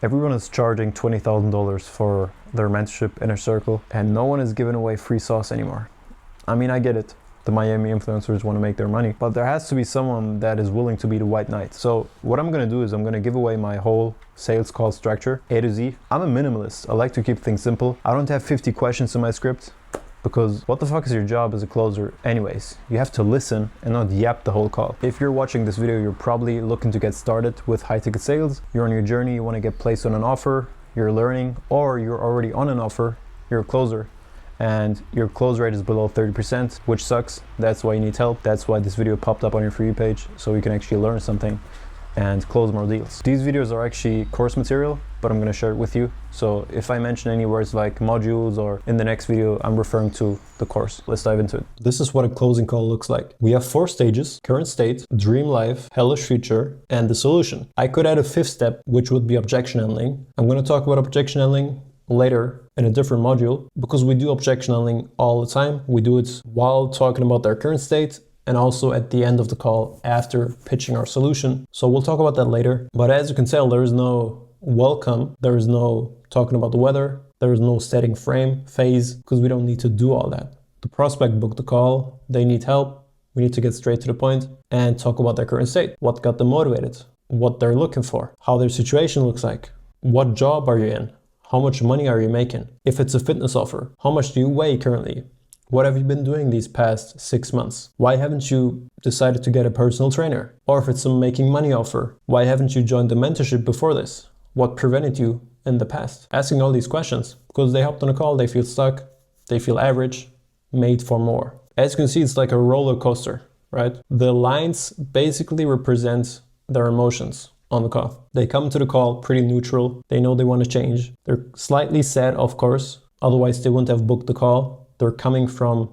Everyone is charging $20,000 for their mentorship inner circle, and no one is giving away free sauce anymore. I mean, I get it. The Miami influencers want to make their money, but there has to be someone that is willing to be the white knight. So what I'm going to do is I'm going to give away my whole sales call structure, A to Z. I'm a minimalist. I like to keep things simple. I don't have 50 questions in my script, because what the fuck is your job as a closer anyways? You have to listen and not yap the whole call. If you're watching this video, you're probably looking to get started with high ticket sales. You're on your journey, you want to get placed on an offer, you're learning, or you're already on an offer, you're a closer, and your close rate is below 30%, which sucks. That's why you need help. That's why this video popped up on your free page, so you can actually learn something and close more deals. These videos are actually course material, but I'm gonna share it with you. So if I mention any words like modules or in the next video, I'm referring to the course. Let's dive into it. This is what a closing call looks like. We have 4 stages: current state, dream life, hellish future, and the solution. I could add a 5th step, which would be objection handling. I'm gonna talk about objection handling later in a different module, because we do objection handling all the time. We do it while talking about their current state, and also at the end of the call after pitching our solution. So we'll talk about that later. But as you can tell, there is no welcome, there is no talking about the weather, there is no setting frame, phase, because we don't need to do all that. The prospect booked the call, they need help, we need to get straight to the point and talk about their current state, what got them motivated, what they're looking for, how their situation looks like, what job are you in, how much money are you making, if it's a fitness offer, how much do you weigh currently, what have you been doing these past 6 months? Why haven't you decided to get a personal trainer? Or if it's a making money offer, why haven't you joined the mentorship before this? What prevented you in the past? Asking all these questions, because they hopped on a call, they feel stuck, they feel average, made for more. As you can see, it's like a roller coaster, right? The lines basically represent their emotions on the call. They come to the call pretty neutral, they know they want to change. They're slightly sad, of course, otherwise they wouldn't have booked the call. They're coming from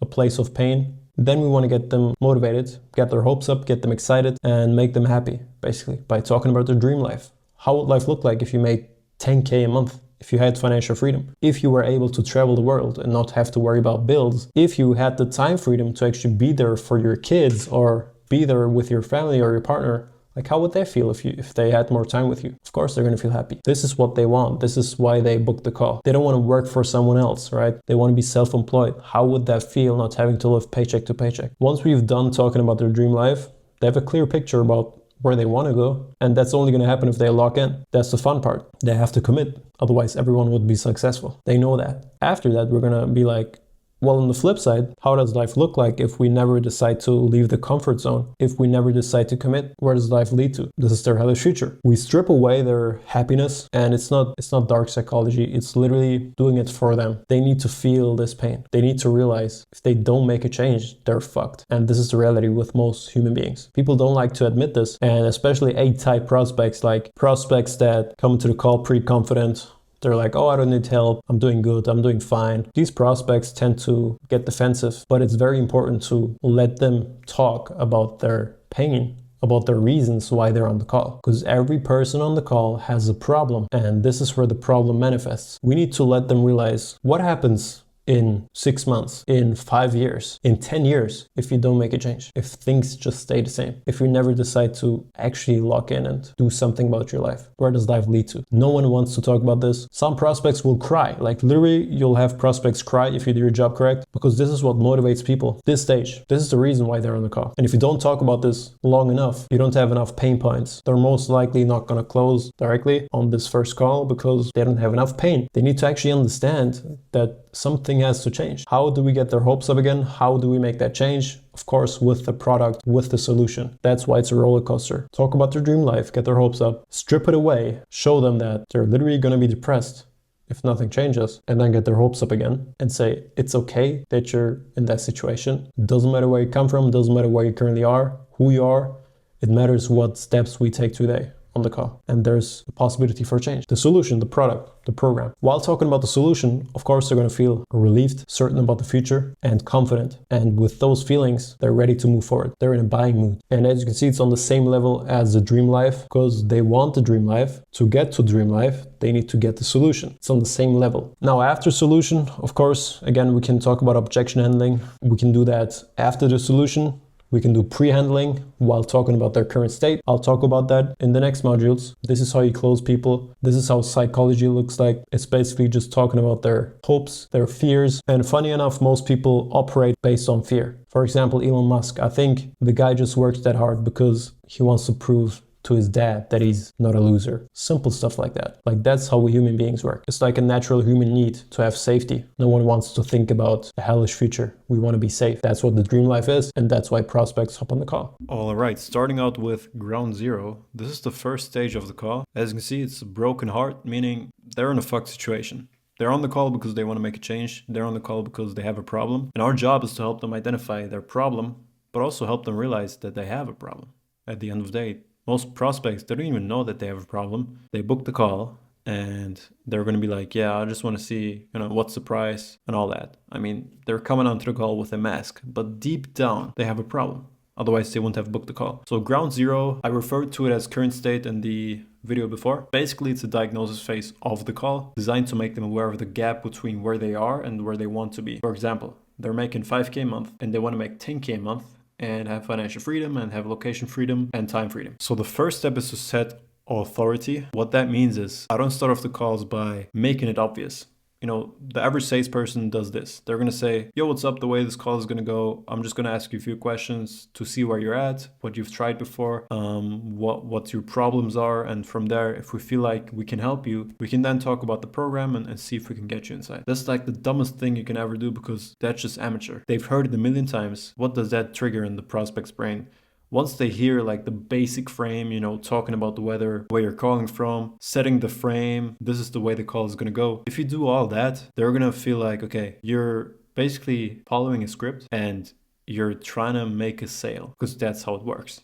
a place of pain. Then we want to get them motivated, get their hopes up, get them excited, and make them happy, basically, by talking about their dream life. How would life look like if you made 10K a month? If you had financial freedom? If you were able to travel the world and not have to worry about bills? If you had the time freedom to actually be there for your kids or be there with your family or your partner? Like, how would they feel if they had more time with you? Of course, they're going to feel happy. This is what they want. This is why they booked the call. They don't want to work for someone else, right? They want to be self-employed. How would that feel, not having to live paycheck to paycheck? Once we've done talking about their dream life, they have a clear picture about where they want to go. And that's only going to happen if they lock in. That's the fun part. They have to commit. Otherwise, everyone would be successful. They know that. After that, we're going to be like, well, on the flip side, how does life look like if we never decide to leave the comfort zone? If we never decide to commit, where does life lead to? This is their hellish future. We strip away their happiness, and it's not dark psychology. It's literally doing it for them. They need to feel this pain. They need to realize if they don't make a change, they're fucked. And this is the reality with most human beings. People don't like to admit this, and especially A-type prospects, like prospects that come into the call pretty confident. They're like, oh, I don't need help, I'm doing good, I'm doing fine. These prospects tend to get defensive, but it's very important to let them talk about their pain, about their reasons why they're on the call. Because every person on the call has a problem, and this is where the problem manifests. We need to let them realize what happens in 6 months, in 5 years, in 10 years, if you don't make a change, if things just stay the same, if you never decide to actually lock in and do something about your life. Where does life lead to? No one wants to talk about this. Some prospects will cry, like literally you'll have prospects cry if you do your job correct, because this is what motivates people. This stage, this is the reason why they're on the call. And if you don't talk about this long enough, you don't have enough pain points, they're most likely not going to close directly on this first call because they don't have enough pain. They need to actually understand that something has to change. How do we get their hopes up again? How do we make that change? Of course, with the product, with the solution. That's why it's a roller coaster. Talk about their dream life, get their hopes up, strip it away, show them that they're literally going to be depressed if nothing changes, and then get their hopes up again and say, it's okay that you're in that situation. Doesn't matter where you come from, doesn't matter where you currently are, who you are. It matters what steps we take today on the call. And there's a possibility for change. The solution, the product, the program. While talking about the solution, of course, they're going to feel relieved, certain about the future, and confident. And with those feelings, they're ready to move forward. They're in a buying mood. And as you can see, it's on the same level as the dream life, because they want the dream life. To get to dream life, they need to get the solution. It's on the same level. Now, after solution, of course, again, we can talk about objection handling. We can do that after the solution. We can do pre-handling while talking about their current state. I'll talk about that in the next modules. This is how you close people. This is how psychology looks like. It's basically just talking about their hopes, their fears. And funny enough, most people operate based on fear. For example, Elon Musk, I think the guy just works that hard because he wants to prove to his dad that he's not a loser. Simple stuff like that. Like, that's how we human beings work. It's like a natural human need to have safety. No one wants to think about a hellish future. We want to be safe. That's what the dream life is, and that's why prospects hop on the call. All right, starting out with ground zero. This is the first stage of the call. As you can see, it's a broken heart, meaning they're in a fucked situation. They're on the call because they want to make a change. They're on the call because they have a problem. And our job is to help them identify their problem, but also help them realize that they have a problem. At the end of the day, most prospects, they don't even know that they have a problem. They book the call and they're going to be like, yeah, I just want to see, what's the price and all that. I mean, they're coming onto the call with a mask, but deep down they have a problem. Otherwise, they wouldn't have booked the call. So ground zero, I referred to it as current state in the video before. Basically, it's a diagnosis phase of the call designed to make them aware of the gap between where they are and where they want to be. For example, they're making 5K a month and they want to make 10K a month and have financial freedom and have location freedom and time freedom. So the first step is to set authority. What that means is I don't start off the calls by making it obvious. The average salesperson does this. They're going to say, yo, what's up? The way this call is going to go, I'm just going to ask you a few questions to see where you're at, what you've tried before, what your problems are. And from there, if we feel like we can help you, we can then talk about the program and see if we can get you inside. That's like the dumbest thing you can ever do because that's just amateur. They've heard it a million times. What does that trigger in the prospect's brain? Once they hear like the basic frame, talking about the weather, where you're calling from, setting the frame, this is the way the call is going to go. If you do all that, they're going to feel like, okay, you're basically following a script and you're trying to make a sale because that's how it works.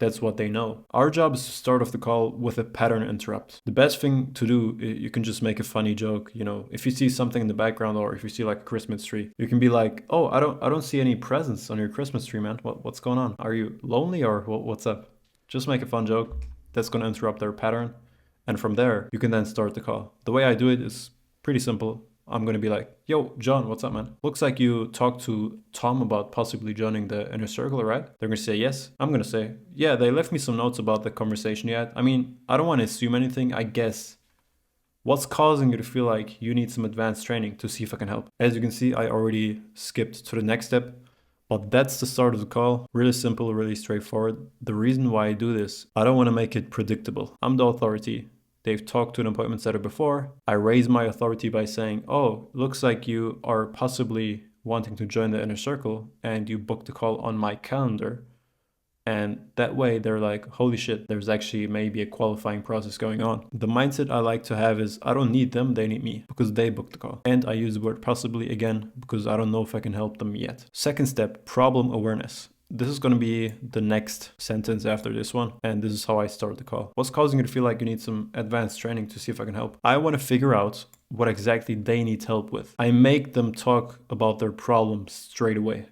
That's what they know. Our job is to start off the call with a pattern interrupt. The best thing to do, you can just make a funny joke. If you see something in the background or if you see like a Christmas tree, you can be like, oh, I don't see any presents on your Christmas tree, man. What's going on? Are you lonely or what's up? Just make a fun joke. That's going to interrupt their pattern. And from there, you can then start the call. The way I do it is pretty simple. I'm going to be like, yo, John, what's up, man? Looks like you talked to Tom about possibly joining the inner circle, right? They're going to say yes. I'm going to say, yeah, they left me some notes about the conversation yet. I mean, I don't want to assume anything. I guess what's causing you to feel like you need some advanced training to see if I can help? As you can see, I already skipped to the next step, but that's the start of the call. Really simple, really straightforward. The reason why I do this, I don't want to make it predictable. I'm the authority. They've talked to an appointment setter before. I raise my authority by saying, oh, looks like you are possibly wanting to join the inner circle and you booked a call on my calendar. And that way they're like, holy shit, there's actually maybe a qualifying process going on. The mindset I like to have is I don't need them, they need me because they booked the call. And I use the word possibly again because I don't know if I can help them yet. Second step, problem awareness. This is going to be the next sentence after this one. And this is how I start the call. What's causing you to feel like you need some advanced training to see if I can help? I want to figure out what exactly they need help with. I make them talk about their problems straight away,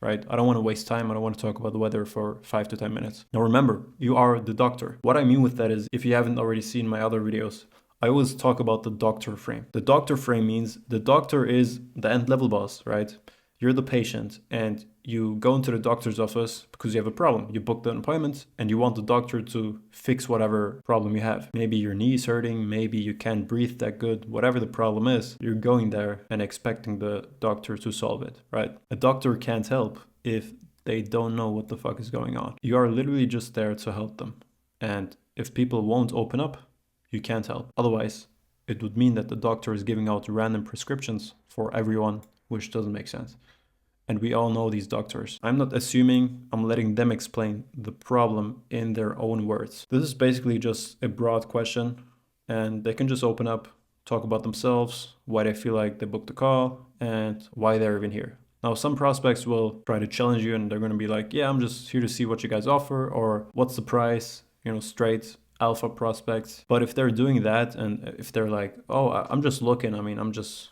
right? I don't want to waste time. I don't want to talk about the weather for 5 to 10 minutes. Now remember, you are the doctor. What I mean with that is, if you haven't already seen my other videos, I always talk about the doctor frame. The doctor frame means the doctor is the end level boss, right? You're the patient and you go into the doctor's office because you have a problem. You booked an appointment and you want the doctor to fix whatever problem you have. Maybe your knee's hurting, maybe you can't breathe that good, whatever the problem is, you're going there and expecting the doctor to solve it, right? A doctor can't help if they don't know what the fuck is going on. You are literally just there to help them. And if people won't open up, you can't help. Otherwise, it would mean that the doctor is giving out random prescriptions for everyone, which doesn't make sense. And we all know these doctors. I'm not assuming, I'm letting them explain the problem in their own words. This is basically just a broad question and they can just open up, talk about themselves, why they feel like they booked the call and why they're even here. Now, some prospects will try to challenge you and they're going to be like, yeah, I'm just here to see what you guys offer or what's the price, straight alpha prospects. But if they're doing that and if they're like, oh, I'm just looking, I'm just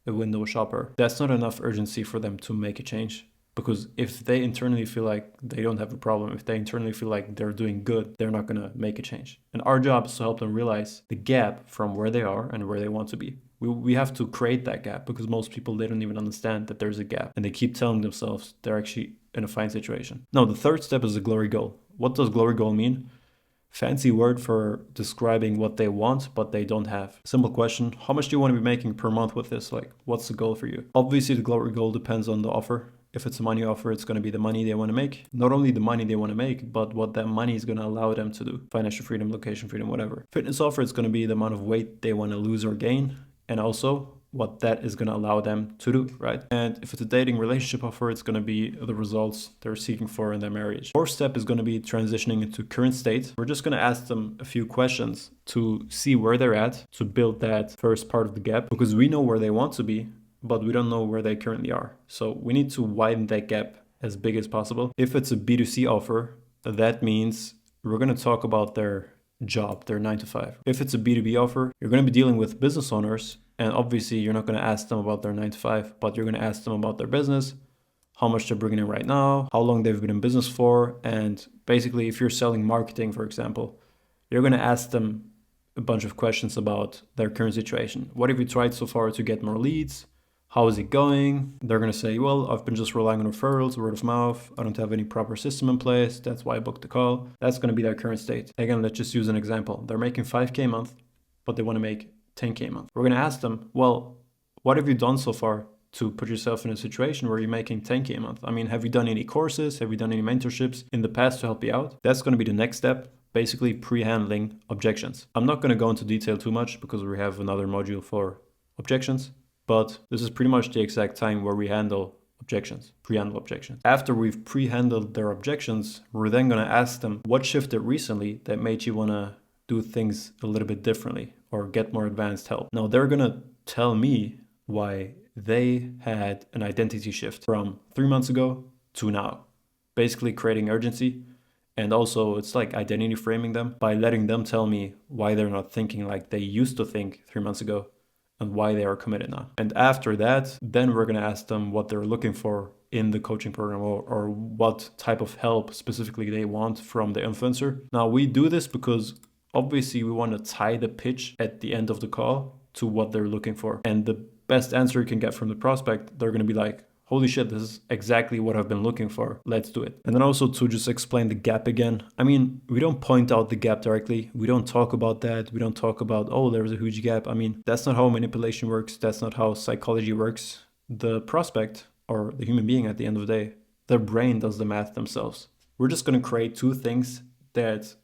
a window shopper, that's not enough urgency for them to make a change. Because if they internally feel like they don't have a problem, if they internally feel like they're doing good, they're not going to make a change. And our job is to help them realize the gap from where they are and where they want to be. We have to create that gap, because most people, they don't even understand that there's a gap, and they keep telling themselves they're actually in a fine situation. Now, the third step is a glory goal. What does glory goal mean? Fancy word for describing what they want, but they don't have. Simple question: how much do you want to be making per month with this? Like, what's the goal for you? Obviously, the glory goal depends on the offer. If it's a money offer, it's going to be the money they want to make. Not only the money they want to make, but what that money is going to allow them to do. Financial freedom, location freedom, whatever. Fitness offer, it's going to be the amount of weight they want to lose or gain, and also what that is going to allow them to do, right? And if it's a dating relationship offer, it's going to be the results they're seeking for in their marriage. Fourth step is going to be transitioning into current state. We're just going to ask them a few questions to see where they're at, to build that first part of the gap, because we know where they want to be, but we don't know where they currently are. So we need to widen that gap as big as possible. If it's a B2C offer, that means we're going to talk about their job, their 9 to 5. If it's a B2B offer, you're going to be dealing with business owners, and obviously you're not going to ask them about their 9 to 5, but you're going to ask them about their business, how much they're bringing in right now, how long they've been in business for, and basically if you're selling marketing, for example, you're going to ask them a bunch of questions about their current situation. What have you tried so far to get more leads? How is it going? They're going to say, well, I've been just relying on referrals, word of mouth. I don't have any proper system in place. That's why I booked the call. That's going to be their current state. Again, let's just use an example. They're making 5K a month, but they want to make 10K a month. We're going to ask them, well, what have you done so far to put yourself in a situation where you're making 10K a month? I mean, have you done any courses? Have you done any mentorships in the past to help you out? That's going to be the next step. Basically pre-handling objections. I'm not going to go into detail too much because we have another module for objections. But this is pretty much the exact time where we handle objections, pre-handle objections. After we've pre-handled their objections, we're then going to ask them what shifted recently that made you want to do things a little bit differently or get more advanced help. Now they're going to tell me why they had an identity shift from 3 months ago to now, basically creating urgency. And also it's like identity framing them by letting them tell me why they're not thinking like they used to think 3 months ago, and why they are committed now. And after that, then we're going to ask them what they're looking for in the coaching program, or what type of help specifically they want from the influencer. Now we do this because obviously we want to tie the pitch at the end of the call to what they're looking for. And the best answer you can get from the prospect, they're going to be like, holy shit, this is exactly what I've been looking for. Let's do it. And then also to just explain the gap again. I mean, we don't point out the gap directly. We don't talk about that. We don't talk about, oh, there's a huge gap. I mean, that's not how manipulation works. That's not how psychology works. The prospect, or the human being at the end of the day, their brain does the math themselves. We're just going to create two things that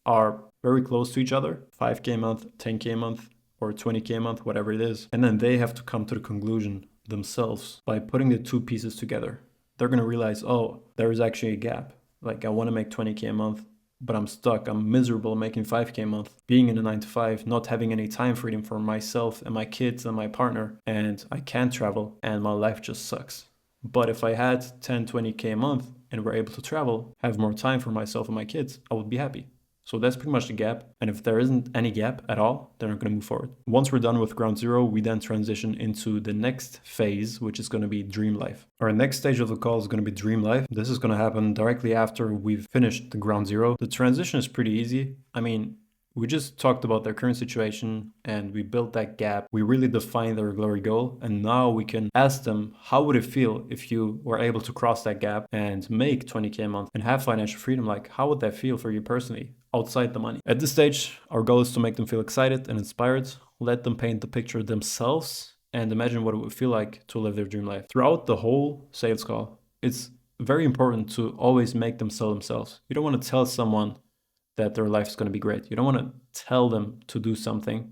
are very close to each other, 5K a month, 10K a month, or 20K a month, whatever it is. And then they have to come to the conclusion themselves by putting the two pieces together. They're going to realize, oh, there is actually a gap. Like I want to make 20K a month, but I'm stuck. I'm miserable making 5K a month, being in a 9 to 5, not having any time freedom for myself and my kids and my partner. And I can't travel and my life just sucks. But if I had 10, 20K a month and were able to travel, have more time for myself and my kids, I would be happy. So that's pretty much the gap. And if there isn't any gap at all, then we're going to move forward. Once we're done with ground zero, we then transition into the next phase, which is going to be dream life. Our next stage of the call is going to be dream life. This is going to happen directly after we've finished the ground zero. The transition is pretty easy. I mean, we just talked about their current situation and we built that gap. We really defined their glory goal. And now we can ask them, how would it feel if you were able to cross that gap and make 20K a month and have financial freedom? Like, how would that feel for you personally outside the money? At this stage, our goal is to make them feel excited and inspired. Let them paint the picture themselves and imagine what it would feel like to live their dream life. Throughout the whole sales call, it's very important to always make them sell themselves. You don't want to tell someone that their life is going to be great. You don't want to tell them to do something.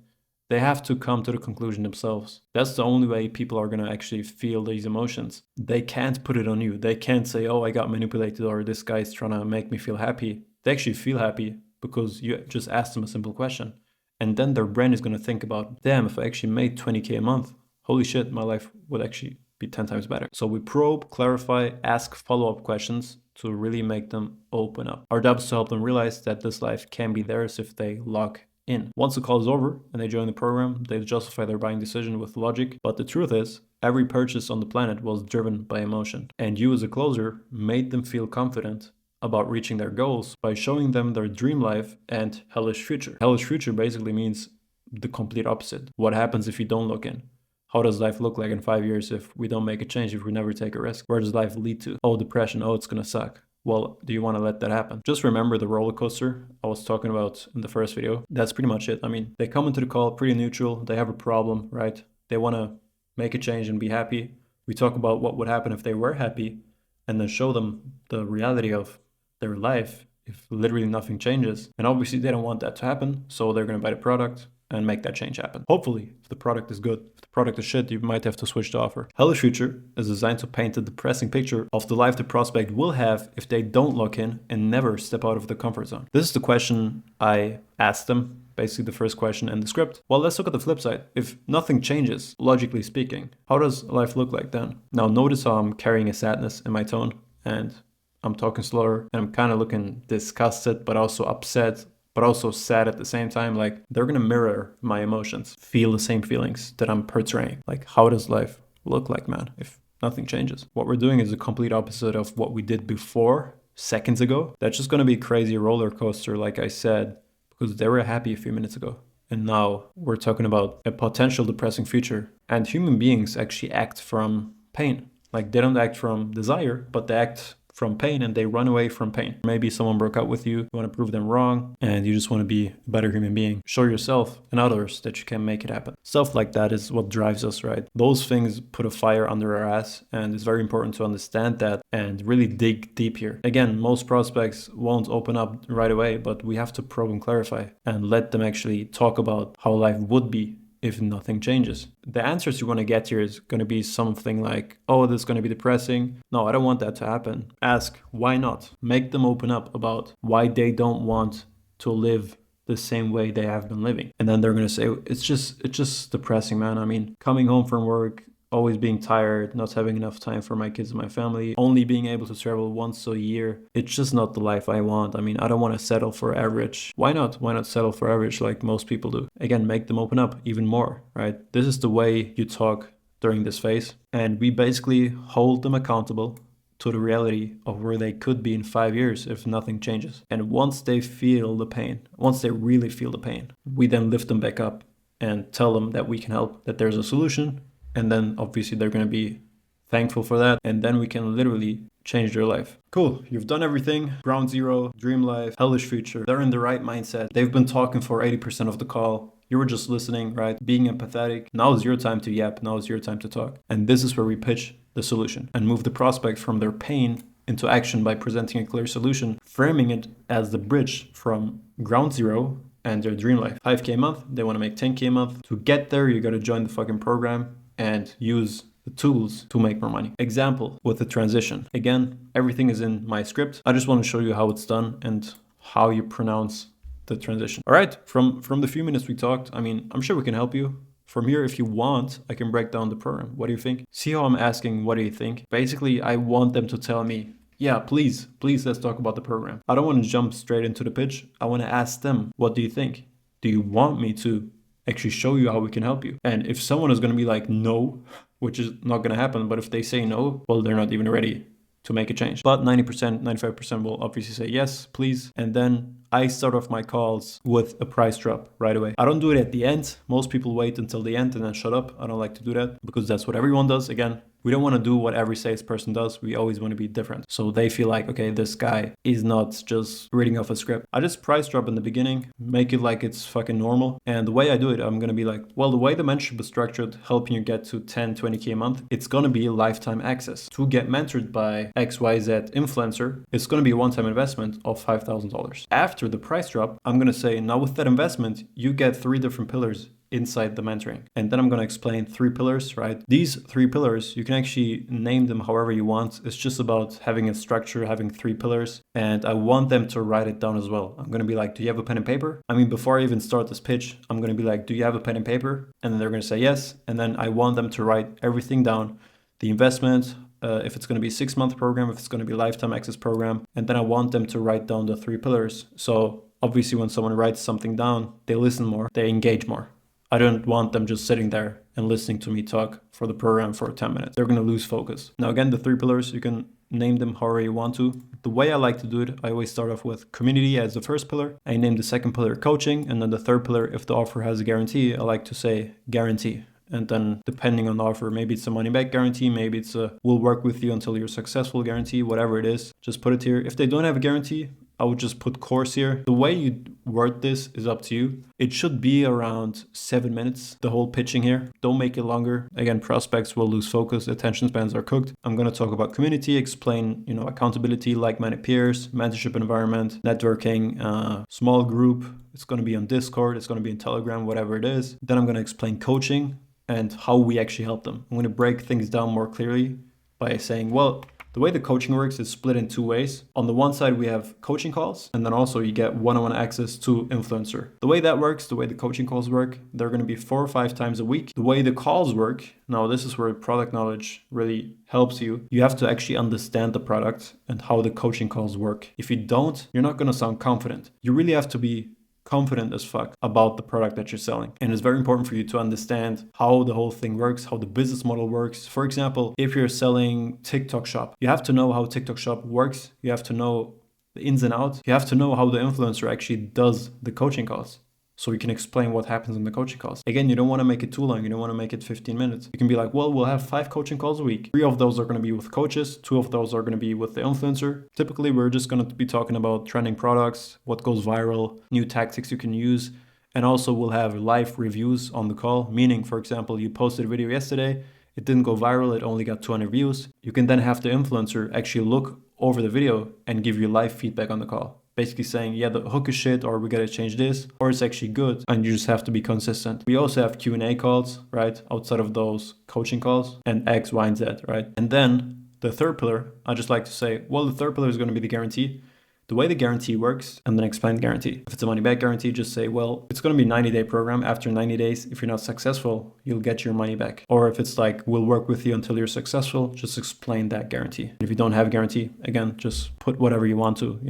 They have to come to the conclusion themselves. That's the only way people are going to actually feel these emotions. They can't put it on you. They can't say, oh, I got manipulated, or this guy's trying to make me feel happy. They actually feel happy because you just asked them a simple question. And then their brain is going to think about, damn, if I actually made 20K a month, holy shit, my life would actually be 10 times better. So we probe, clarify, ask follow-up questions to really make them open up. Our job is to help them realize that this life can be theirs if they lock in. Once the call is over and they join the program, they justify their buying decision with logic. But the truth is, Every purchase on the planet was driven by emotion. And you as a closer made them feel confident about reaching their goals by showing them their dream life and hellish future. Hellish future basically means the complete opposite. What happens if you don't look in? How does life look like in 5 years if we don't make a change, if we never take a risk? Where does life lead to? Oh, depression. Oh, it's gonna suck. Well, do you want to let that happen? Just remember the roller coaster I was talking about in the first video. That's pretty much it. I mean, they come into the call pretty neutral. They have a problem, right? They want to make a change and be happy. We talk about what would happen if they were happy and then show them the reality of their life if literally nothing changes. And obviously they don't want that to happen, so they're going to buy the product and make that change happen. Hopefully, if the product is good. If the product is shit, you might have to switch the offer. Hellish Future is designed to paint a depressing picture of the life the prospect will have if they don't lock in and never step out of the comfort zone. This is the question I asked them, basically the first question in the script. Well, let's look at the flip side. If nothing changes, logically speaking, how does life look like then? Now notice how I'm carrying a sadness in my tone and I'm talking slower and I'm kind of looking disgusted but also upset but also sad at the same time. Like, they're gonna mirror my emotions, feel the same feelings that I'm portraying. Like, how does life look like, man, if nothing changes? What we're doing is the complete opposite of what we did before, seconds ago. That's just gonna be a crazy roller coaster, like I said, because they were happy a few minutes ago. And now we're talking about a potential depressing future. And human beings actually act from pain. Like, they don't act from desire, but they act from pain and they run away from pain. Maybe someone broke up with you want to prove them wrong, and you just want to be a better human being. Show yourself and others that you can make it happen. Stuff like that is what drives us, right? Those things put a fire under our ass, and it's very important to understand that and really dig deep here. Again, most prospects won't open up right away, but we have to probe and clarify and let them actually talk about how life would be if nothing changes. The answers you want to get here is going to be something like, oh, this is going to be depressing. No, I don't want that to happen. Ask, why not? Make them open up about why they don't want to live the same way they have been living. And then they're going to say, it's just depressing, man. I mean, coming home from work, always being tired, not having enough time for my kids and my family, only being able to travel once a year. It's just not the life I want. I mean, I don't want to settle for average. Why not? Why not settle for average like most people do? Again, make them open up even more, right? This is the way you talk during this phase. And we basically hold them accountable to the reality of where they could be in 5 years if nothing changes. And once they feel the pain, once they really feel the pain, we then lift them back up and tell them that we can help, that there's a solution. And then obviously they're going to be thankful for that. And then we can literally change their life. Cool. You've done everything. Ground zero, dream life, hellish future. They're in the right mindset. They've been talking for 80% of the call. You were just listening, right? Being empathetic. Now is your time to yap. Now is your time to talk. And this is where we pitch the solution and move the prospect from their pain into action by presenting a clear solution, framing it as the bridge from ground zero and their dream life. 5K a month. They want to make 10K a month. To get there, you got to join the fucking program and use the tools to make more money. Example with the transition. Again, everything is in my script. I just want to show you how it's done and how you pronounce the transition. All right, from the few minutes we talked, I mean, I'm sure we can help you. From here, if you want, I can break down the program. What do you think? See how I'm asking, what do you think? Basically, I want them to tell me, yeah, please, let's talk about the program. I don't want to jump straight into the pitch. I want to ask them, what do you think? Do you want me to actually show you how we can help you? And if someone is going to be like, no, which is not going to happen, but if they say no, well, they're not even ready to make a change. But 90%, 95% will obviously say yes, please. And then I start off my calls with a price drop right away. I don't do it at the end. Most people wait until the end and then shut up. I don't like to do that because that's what everyone does. Again, we don't want to do what every salesperson does. We always want to be different. So they feel like, okay, this guy is not just reading off a script. I just price drop in the beginning, make it like it's fucking normal. And the way I do it, I'm going to be like, well, the way the mentorship is structured, helping you get to 10, 20K a month, it's going to be lifetime access. To get mentored by XYZ influencer, it's going to be a one-time investment of $5,000. After the price drop, I'm going to say, now with that investment, you get 3 different pillars inside the mentoring. And then I'm going to explain 3 pillars, right? These 3 pillars, you can actually name them however you want. It's just about having a structure, having 3 pillars. And I want them to write it down as well. I'm going to be like, do you have a pen and paper? I mean, before I even start this pitch, I'm going to be like, do you have a pen and paper? And then they're going to say yes. And then I want them to write everything down. The investment, if it's going to be a 6-month program, if it's going to be a lifetime access program. And then I want them to write down the 3 pillars. So obviously when someone writes something down, they listen more, they engage more. I don't want them just sitting there and listening to me talk for the program for 10 minutes. They're going to lose focus. Now, again, the 3 pillars, you can name them however you want to. The way I like to do it, I always start off with community as the first pillar. I name the second pillar coaching. And then the third pillar, if the offer has a guarantee, I like to say guarantee. And then depending on the offer, maybe it's a money back guarantee, maybe it's a we'll work with you until you're successful guarantee, whatever it is, just put it here. If they don't have a guarantee, I would just put course here. The way you word this is up to you. It should be around 7 minutes, the whole pitching here. Don't make it longer. Again, prospects will lose focus. Attention spans are cooked. I'm going to talk about community, explain, accountability, like-minded peers, mentorship environment, networking, small group. It's going to be on Discord. It's going to be in Telegram, whatever it is. Then I'm going to explain coaching and how we actually help them. I'm going to break things down more clearly by saying, well, the way the coaching works is split in 2 ways. On the one side, we have coaching calls, and then also you get one-on-one access to influencer. The way that works, the way the coaching calls work, they're going to be 4 or 5 times a week. The way the calls work, now this is where product knowledge really helps you. You have to actually understand the product and how the coaching calls work. If you don't, you're not going to sound confident. You really have to be confident as fuck about the product that you're selling. And it's very important for you to understand how the whole thing works, how the business model works. For example, if you're selling TikTok shop, you have to know how TikTok shop works. You have to know the ins and outs. You have to know how the influencer actually does the coaching calls, so you can explain what happens in the coaching calls. Again, you don't want to make it too long. You don't want to make it 15 minutes. You can be like, well, we'll have 5 coaching calls a week. 3 of those are going to be with coaches. 2 of those are going to be with the influencer. Typically, we're just going to be talking about trending products, what goes viral, new tactics you can use. And also we'll have live reviews on the call. Meaning, for example, you posted a video yesterday. It didn't go viral. It only got 200 views. You can then have the influencer actually look over the video and give you live feedback on the call. Basically saying, yeah, the hook is shit, or we gotta change this, or it's actually good, and you just have to be consistent. We also have Q&A calls, right, outside of those coaching calls, and X, Y, and Z, right? And then the third pillar, I just like to say, well, the third pillar is going to be the guarantee. The way the guarantee works, and then explain the guarantee. If it's a money back guarantee, just say, well, it's going to be a 90-day program. After 90 days, if you're not successful, you'll get your money back. Or if it's like, we'll work with you until you're successful, just explain that guarantee. And if you don't have a guarantee, again, just put whatever you want to,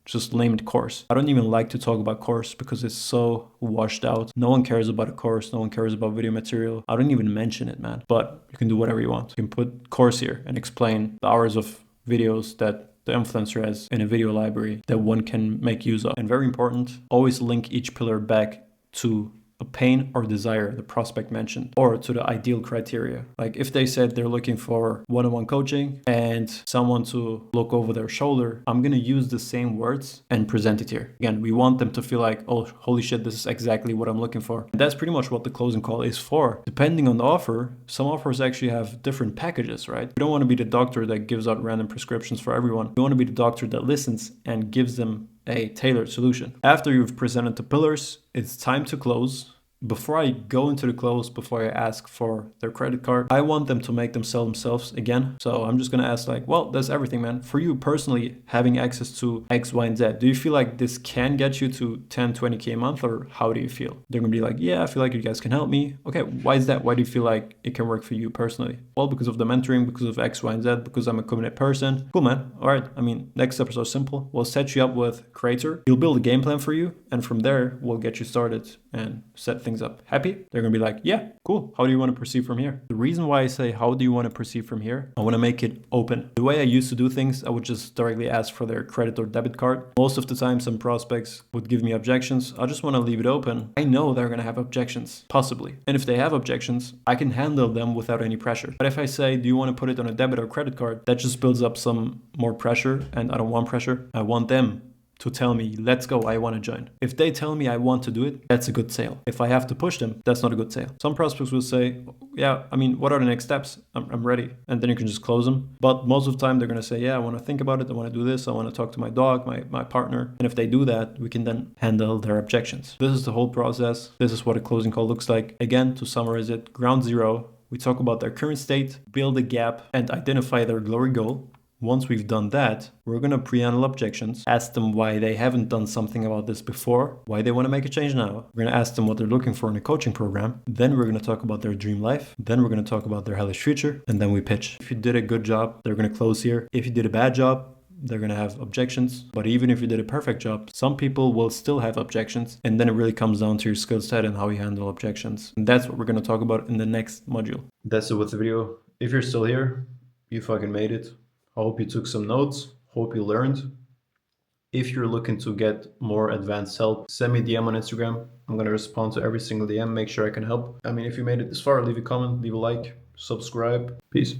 just name it course. I don't even like to talk about course because it's so washed out. No one cares about a course. No one cares about video material. I don't even mention it, man. But you can do whatever you want. You can put course here and explain the hours of videos that the influencer has in a video library that one can make use of. And very important, always link each pillar back to a pain or desire the prospect mentioned, or to the ideal criteria. Like if they said they're looking for one-on-one coaching and someone to look over their shoulder, I'm going to use the same words and present it here. Again, we want them to feel like, oh, holy shit, this is exactly what I'm looking for. And that's pretty much what the closing call is for. Depending on the offer, some offers actually have different packages, right? We don't want to be the doctor that gives out random prescriptions for everyone. We want to be the doctor that listens and gives them a tailored solution. After you've presented the pillars, it's time to close. Before I go into the close, before I ask for their credit card, I want them to make them sell themselves again. So I'm just going to ask like, well, that's everything, man. For you personally, having access to X, Y, and Z, do you feel like this can get you to 10, 20K a month, or how do you feel? They're going to be like, yeah, I feel like you guys can help me. Okay, why is that? Why do you feel like it can work for you personally? Well, because of the mentoring, because of X, Y, and Z, because I'm a committed person. Cool, man. All right. I mean, next steps are simple. We'll set you up with Creator. He'll build a game plan for you. And from there, we'll get you started and set things up. Happy? They're going to be like, yeah, cool. How do you want to proceed from here? The reason why I say, how do you want to proceed from here? I want to make it open. The way I used to do things, I would just directly ask for their credit or debit card. Most of the time, some prospects would give me objections. I just want to leave it open. I know they're going to have objections, possibly. And if they have objections, I can handle them without any pressure. But if I say, do you want to put it on a debit or credit card? That just builds up some more pressure, and I don't want pressure. I want them to tell me, let's go, I want to join. If they tell me I want to do it, that's a good sale. If I have to push them, that's not a good sale. Some prospects will say, yeah, I mean, what are the next steps? I'm ready. And then you can just close them. But most of the time they're going to say, yeah, I want to think about it. I want to do this. I want to talk to my dog, my partner. And if they do that, we can then handle their objections. This is the whole process. This is what a closing call looks like. Again, to summarize it, ground zero, we talk about their current state, build a gap, and identify their glory goal. Once we've done that, we're going to pre-handle objections, ask them why they haven't done something about this before, why they want to make a change now. We're going to ask them what they're looking for in a coaching program. Then we're going to talk about their dream life. Then we're going to talk about their hellish future. And then we pitch. If you did a good job, they're going to close here. If you did a bad job, they're gonna have objections. But even if you did a perfect job, some people will still have objections. And then it really comes down to your skill set and how you handle objections. And that's what we're gonna talk about in the next module. That's it with the video. If you're still here, you fucking made it. I hope you took some notes. Hope you learned. If you're looking to get more advanced help, send me a DM on Instagram. I'm gonna respond to every single DM, make sure I can help. I mean, if you made it this far, leave a comment, leave a like, subscribe. Peace.